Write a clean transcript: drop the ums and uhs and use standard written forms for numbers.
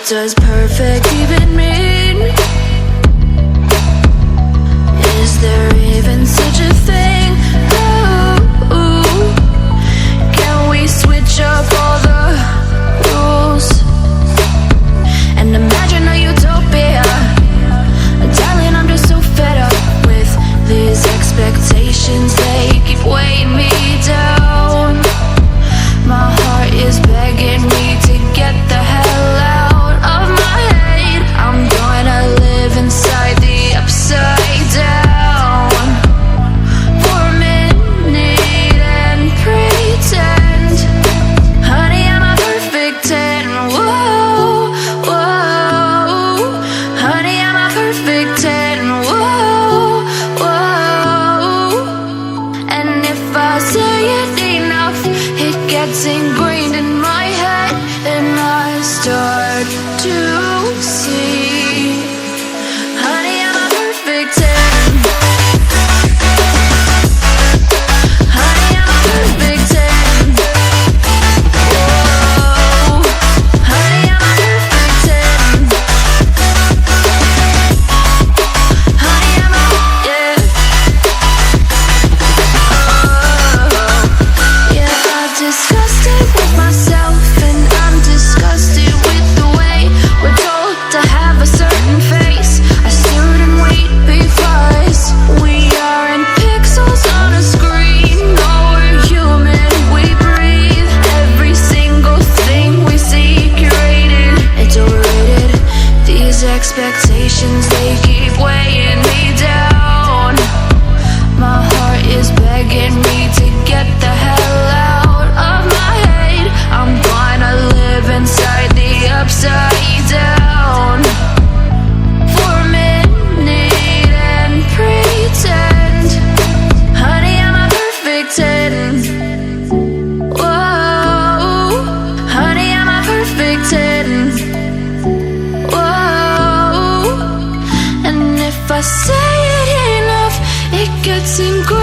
What does perfect even mean? Is there even such a thing? Ooh, can we switch up all the rules and imagine a utopia? Darling, I'm just so fed up with these expectations. They keep weighing me down. My heart is begging me to get the hell out of my head. I'm gonna live inside the upside down for a minute and pretend, honey, I'm a perfect 10. Whoa, whoa, honey, I'm a perfect 10. Whoa, whoa, and if I say it enough, it gets ingrained in my head, and I start to see, honey, I'm a perfect 10. Honey, I'm a perfect 10. Whoa, honey, I'm a perfect 10. Honey, I'm a, yeah. Yeah, I've discussed it with myself, and I'm disgusted with the way we're told to have a certain face, a certain weight, because we aren't pixels on a screen. No, we're human, we breathe. Every single thing we see curated, it's overrated. These expectations, they keep weighing me down. My heart is begging me to get the hell out of my head. I'm gonna live inside the upside down for a minute and pretend, honey, I'm a perfect 10. Whoa, honey, I'm a perfect 10. Whoa, and if I say it enough, it gets ingrained